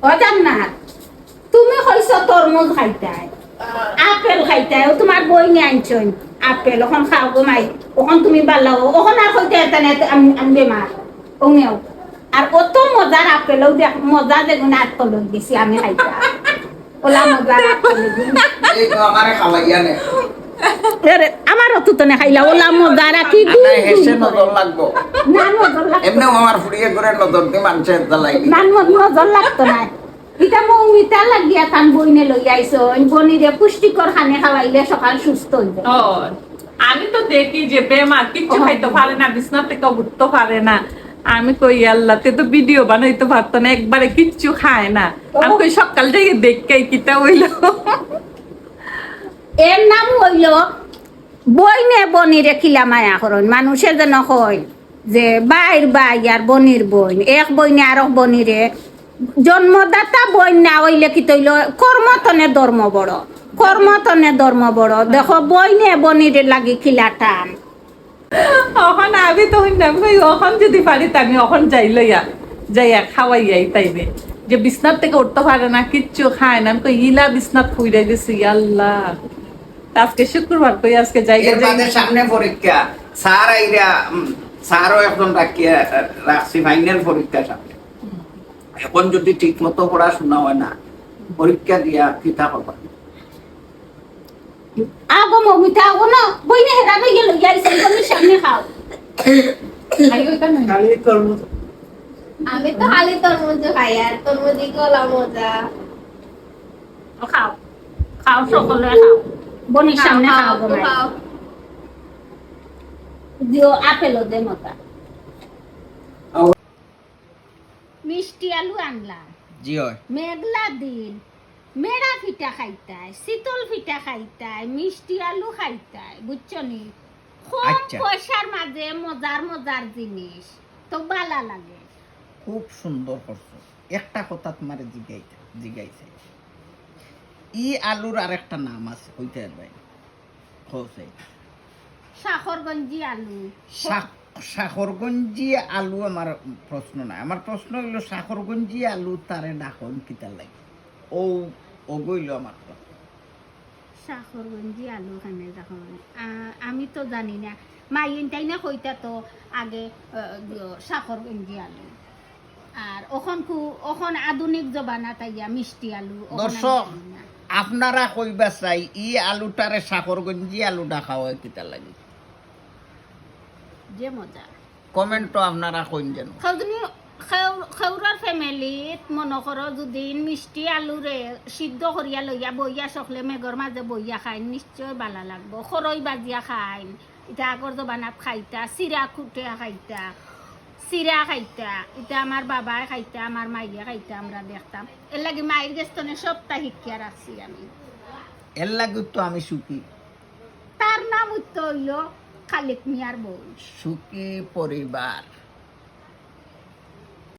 ও জান্নাত তুমি কইছ তরমুজ খাইতাই আপেল খাইতাই ও তোমার বই নিয়ে আনছন আপেল ওখান খাও গো মাই ওখান তুমি বাল্লাও ওখান আর কইতে এতানে আমি বেমার ওনেও আর কত মজার আপেলও দেখ মজা দেখুন আপেল দিছি আমি খাইতা ওলা মজার আপেল এই তো আমারে খাওয়াইয়া নে আরে আমারও তো না খাইলা ওলা মজার কি না হেসে নজর লাগবো না নজর লাগতো এমনি আমার ফুড়িয়ে করে নজর দি মানুষের দলাই না নজর লাগতো না এটা মৌমিতা লাগিয়া তান বইনে লই আইছো বনিরে পুষ্টিকর খানে খাওয়াইলে সকাল সুস্থ হইবে ও আমি তো দেখি যে বেমার কিচ্ছু খাইতে পারে না বিছনা থেকে উঠতে পারে না আমি কই আল্লাহ তে তো ভিডিও বানাইতে পারতো না একবারে কিচ্ছু খায় না আমি কই সকাল থেকে দেখকেই কিটা হইলো এর নাম হইল বইনে বনিরে খিলা মায়া করন মানুষে যেন কয় যে বাইর বাই আর বনির বইন এক বইনে আর এক বনিরে জন্মদাতা বইন না হইলে কি তৈল কর্মতনে ধর্ম বড় কর্মতনে ধর্ম বড় দেখো বইনে বনিরে লাগি খিলা টান এখন আমি তো হইলাম কই এখন যদি পারি তা আমি এখন যাইয়া খাওয়াইয়াই তাইবে যে বিছনার থেকে উঠতে পারে না কিচ্ছু খায় না আমি কই ইলা বিছনাত ফুইরা গেছি আল্লাহ আজকে শুক্রবার কই আজকে জায়গা এর বাদে সামনে পরীক্ষা স্যার আইরা স্যারও এখন রাখছি ফাইনাল পরীক্ষা সামনে এখন যদি ঠিক মতো পড়াশোনা হয় না পরীক্ষা দিয়া কিতা করবা আগো মৌমিতা আগো না বইনে হেরা হয়ে গেল যাইছে তুমি সামনে খাও আইও এখানে আমি তো খালি তরমুজ খাই আর তরমুজই কলা মজা খাও খাও সকলে খাও বনির সামনে খাও গো মাই খাও দিও আপেলও দে মতা মিষ্টি আলু আনলাম জি হয় মেঘলা দিন মেড়া ফিটা খাইতাই শীতল ফিটা খাইতাই মিষ্টি আলু খাইতাই বুঝছো নি খুব আচ্ছা। পয়সার মাঝে মজার মজার জিনিস তো ভালো লাগে খুব সুন্দর করছো একটা কথা তোমার জিগাইছে ই আলুর আরেকটা নাম আছে কইতে ভাই হোসে শাখরগঞ্জি আলু শাখরগঞ্জি আলু আমার প্রশ্ন না আমার প্রশ্ন হইল শাখরগঞ্জি আলু তারে ডাকন কিতা লাগে ও গইল আমার কথা। শাখরগঞ্জি আলু খানে যখন আমি তো জানি না মাইন তাই না কইতা তো আগে শাখরগঞ্জি আলু আর ওখন আধুনিক জবানা তাইয়া মিষ্টি আলু ওখন আমি দর্শক জানি না। আপনারা কইবা চাই ই আলুটারে শাখরগঞ্জি আলু ডাকা হয় কিতা লাগে যে মজা কমেন্টও আপনারা কইন যেন খেউরার ফ্যামিলিত মনে করো যদি মিষ্টি আলুরে সিদ্ধ করিয়া লইয়া বইয়া সকলে মেঘর মাঝে বইয়া খাই নিশ্চয় ভালো লাগবো খরই বাজিয়া খাই এটা আগর জবানাত খাইতা চিরা খুটিয়া খাইতা চিরা খাইতা এটা আমার বাবাই খাইতা আমার মাইয়া খাইতা আমরা দেখতাম এর লাগে মায়ের গেস্তনে সপ্তাহ শিক্ষা রাখছি আমি এর লাগে তো আমি সুখী তার নাম উত্তর হইল খালেক মিয়ার বউ সুখী পরিবার।